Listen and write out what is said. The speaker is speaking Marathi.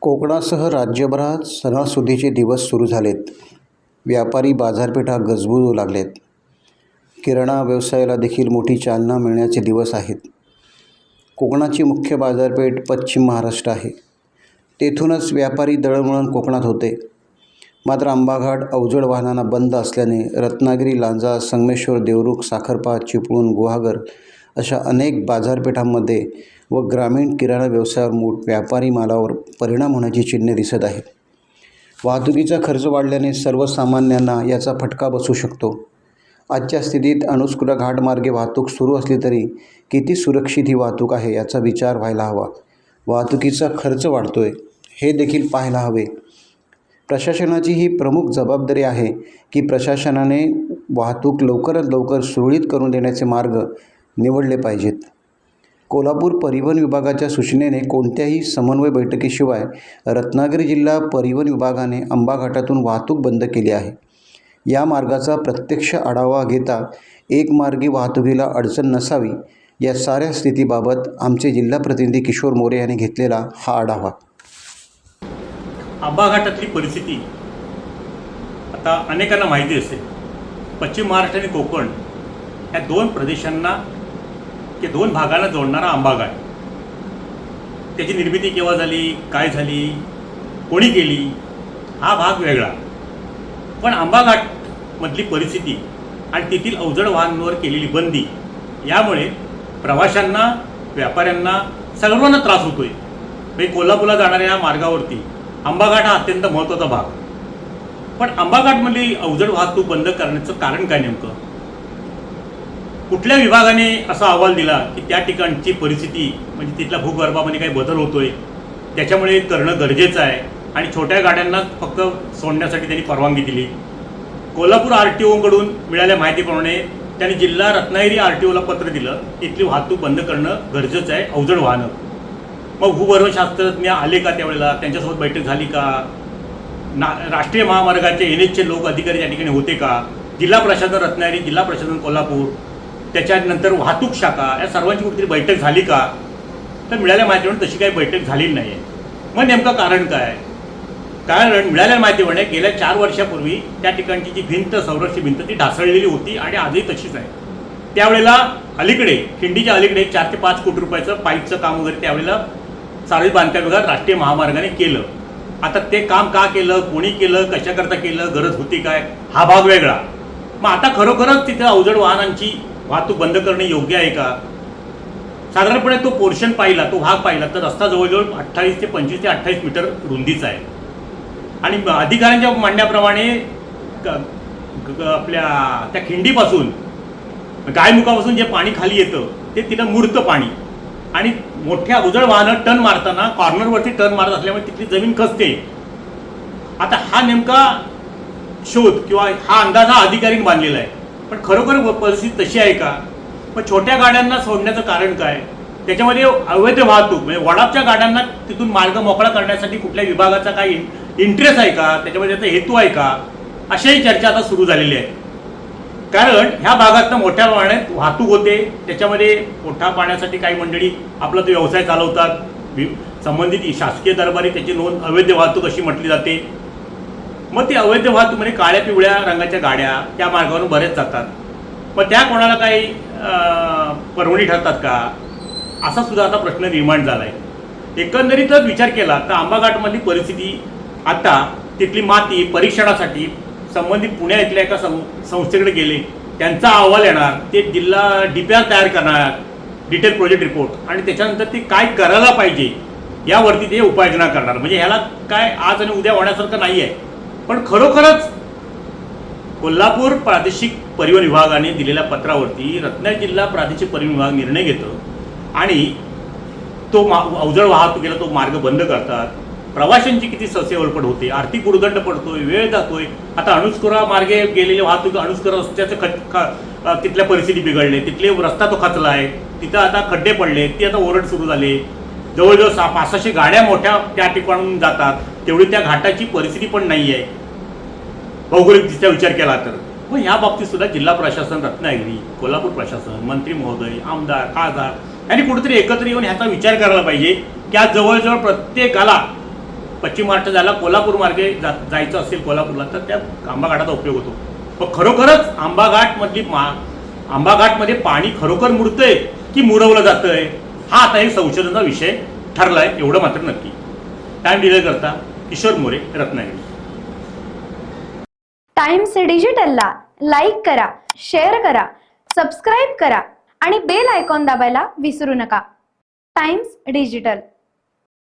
कोकणासह राज्यभरात सणासुदीचे दिवस सुरू झालेत. व्यापारी बाजारपेठा गजबजू लागलेत. किराणा व्यवसायाला देखील मोठी चालना मिळण्याचे दिवस आहेत. कोकणाची मुख्य बाजारपेठ पश्चिम महाराष्ट्र आहे. तेथूनच व्यापारी दळणवळण कोकणात होते. मात्र आंबाघाट अवजड वाहनांना बंद असल्याने रत्नागिरी, लांजा, संगमेश्वर, देवरुख, साखरपा, चिपळूण, गुहागर अशा अनेक बाजारपेठांमध्ये व ग्रामीण किराणा व्यवसायावर व्यापारी मालावर परिणाम होण्याची चिन्हे दिसत आहेत. वाहतुकीचा खर्च वाढल्याने सर्वसामान्यांना याचा फटका बसू शकतो. आजच्या स्थितीत अनुस्कुरा घाटमार्गे वाहतूक सुरू असली तरी किती सुरक्षित ही वाहतूक आहे याचा विचार व्हायला हवा. वाहतुकीचा खर्च वाढतोय हे देखील पाहायला हवे. प्रशासनाची ही प्रमुख जबाबदारी आहे की प्रशासनाने वाहतूक लवकरात लवकर सुरळीत करून देण्याचे मार्ग निवडले पाहिजेत. कोल्हापूर परिवहन विभागाच्या सूचनेने कोणत्याही समन्वय बैठकीशिवाय रत्नागिरी जिल्हा परिवहन विभागाने आंबाघाटातून वाहतूक बंद केली आहे. या मार्गाचा प्रत्यक्ष आढावा घेता एकमार्गी वाहतुकीला अडचण नसावी या साऱ्या स्थितीबाबत आमचे जिल्हा प्रतिनिधी किशोर मोरे यांनी घेतलेला हा आढावा. आंबाघाटातली परिस्थिती आता अनेकांना माहिती असेल. पश्चिम महाराष्ट्र आणि कोकण या दोन प्रदेशांना की दोन भागांना जोडणारा आंबाघाट. त्याची निर्मिती केव्हा झाली, काय झाली, कोणी केली, हा भाग वेगळा. पण आंबाघाटमधली परिस्थिती आणि तेथील अवजड वाहनांवर केलेली बंदी यामुळे प्रवाशांना, व्यापाऱ्यांना, सर्वांना त्रास होतोय. म्हणजे कोल्हापूरला जाणाऱ्या या मार्गावरती आंबाघाट हा अत्यंत महत्त्वाचा भाग. पण आंबाघाटमधली अवजड वाहतूक बंद करण्याचं कारण काय नेमकं? कुठल्या विभागाने असा अहवाल दिला की त्या ठिकाणची परिस्थिती म्हणजे तिथल्या भूगर्भामध्ये काही बदल होतोय, त्याच्यामुळे करणं गरजेचं आहे आणि छोट्या गाड्यांना फक्त सोडण्यासाठी त्यांनी परवानगी दिली. कोल्हापूर RTOकडून मिळालेल्या माहितीप्रमाणे त्यांनी जिल्हा रत्नागिरी RTOला पत्र दिलं की इथली वाहतूक बंद करणं गरजेचं आहे, अवजड वाहनं. मग भूगर्भशास्त्रज्ञ आले का त्यावेळेला? त्यांच्यासोबत बैठक झाली का? राष्ट्रीय महामार्गाचे NHचे लोक अधिकारी त्या ठिकाणी होते का? जिल्हा प्रशासन रत्नागिरी, जिल्हा प्रशासन कोल्हापूर, त्याच्यानंतर वाहतूक शाखा, या सर्वांची कुठेतरी बैठक झाली का? तर मिळाल्या माहितीप्रमाणे तशी काही बैठक झालेली नाही आहे. मग नेमकं कारण काय? कारण मिळाल्या माहितीप्रमाणे गेल्या 4 वर्षापूर्वी त्या ठिकाणची जी भिंत, संरक्षित भिंत, ती ढासळलेली होती आणि आजही तशीच आहे. त्यावेळेला अलीकडे खिंडीच्या अलीकडे 4 ते 5 कोटी रुपयाचं पाईपचं काम वगैरे त्यावेळेला सार्वजनिक बांधकाम विभाग राष्ट्रीय महामार्गाने केलं. आता ते काम का केलं, कोणी केलं, कशाकरता केलं, गरज होती काय, हा भाग वेगळा. मग आता खरोखरच तिथं अवजड वाहनांची वाहतूक बंद करणे योग्य आहे का? साधारणपणे तो पोर्शन पाहिला, तो भाग पाहिला तर रस्ता जवळजवळ 28 ते 25 ते 28 मीटर रुंदीचा आहे. आणि अधिकाऱ्यांच्या म्हणण्याप्रमाणे आपल्या त्या खिंडीपासून, गायमुखापासून जे पाणी खाली येतं ते तिथं मुरतं पाणी आणि मोठ्या अवजड वाहनं टर्न मारताना कॉर्नरवरती टर्न मारत असल्यामुळे तिथली जमीन खचते. आता हा नेमका शोध किंवा हा अंदाज हा अधिकाऱ्यांनी बांधलेला आहे. पण खरोखर परिस्थिती तशी आहे का? मग छोट्या गाड्यांना सोडण्याचं कारण काय? त्याच्यामध्ये अवैध वाहतूक म्हणजे वडापच्या गाड्यांना तिथून मार्ग मोकळा करण्यासाठी कुठल्या विभागाचा काही इंटरेस्ट आहे का? त्याच्यामध्ये त्याचा हेतू आहे का? अशाही चर्चा आता सुरू झालेली आहे. कारण ह्या भागातनं मोठ्या प्रमाणात वाहतूक होते. त्याच्यामध्ये पोटा पाण्यासाठी काही मंडळी आपला तो व्यवसाय चालवतात. संबंधित शासकीय दरबारी त्याची नोंद अवैध वाहतूक अशी म्हटली जाते. मग ती अवैध वाहतूक म्हणजे काळ्या पिवळ्या रंगाच्या गाड्या त्या मार्गावरून बरेच जातात. मग त्या कोणाला काही परवणी ठरतात का? असा सुद्धा आता प्रश्न निर्माण झाला आहे. एकंदरीतच विचार केला तर आंबाघाटमधली परिस्थिती आता तिथली माती परीक्षणासाठी संबंधित पुण्या इथल्या एका संस्थेकडे गेले. त्यांचा अहवाल येणार, ते जिल्हा DPR तयार करणार, डिटेल प्रोजेक्ट रिपोर्ट, आणि त्याच्यानंतर ते काय करायला पाहिजे यावरती ते उपाययोजना करणार. म्हणजे ह्याला काय आज आणि उद्या होण्यासारखं नाही आहे. पण खरोखरच कोल्हापूर प्रादेशिक परिवहन विभागाने दिलेल्या पत्रावरती रत्नागिरी जिल्हा प्रादेशिक परिवहन विभाग निर्णय घेतो आणि तो अवजड वाहतुकीला तो मार्ग बंद करतात. प्रवाशांची किती ससेवलपट होते, आर्थिक गुडगंड पडतोय, वेळ जातोय. आता अनुस्कुरा मार्गे गेलेले वाहतूक, अनुस्कुरा रस्त्याचं तिथल्या परिस्थिती बिघडले, तिथले रस्ता तो खचला आहे, तिथं आता खड्डे पडले, ती आता ओरड सुरू झाले. जवळजवळ 500-600 गाड्या मोठ्या त्या ठिकाणून जातात. तेवढी त्या घाटाची परिस्थिती पण नाही आहे भौगोलिकदृष्ट्या विचार केला तर. मग ह्या बाबतीत सुद्धा जिल्हा प्रशासन, रत्नागिरी, कोल्हापूर प्रशासन, मंत्री महोदय, आमदार, खासदार यांनी कुठेतरी एकत्र येऊन ह्याचा विचार करायला पाहिजे की आज जवळजवळ प्रत्येकाला पश्चिम महाराष्ट्र झाला कोल्हापूर मार्गे जायचं असेल कोल्हापूरला तर त्या आंबा घाटाचा उपयोग होतो. पण खरोखरच आंबा घाटमध्ये पाणी खरोखर मुरतंय की मुरवलं जातंय हा आता एक संशोधनाचा विषय ठरलाय, एवढं मात्र नक्की. टाइम डिले करता किशोर मोरे, रत्नागिरी. टाइम्स डिजिटलला लाईक करा, शेअर करा, सबस्क्राईब करा आणि बेल आयकॉन दाबायला विसरू नका. Times digital.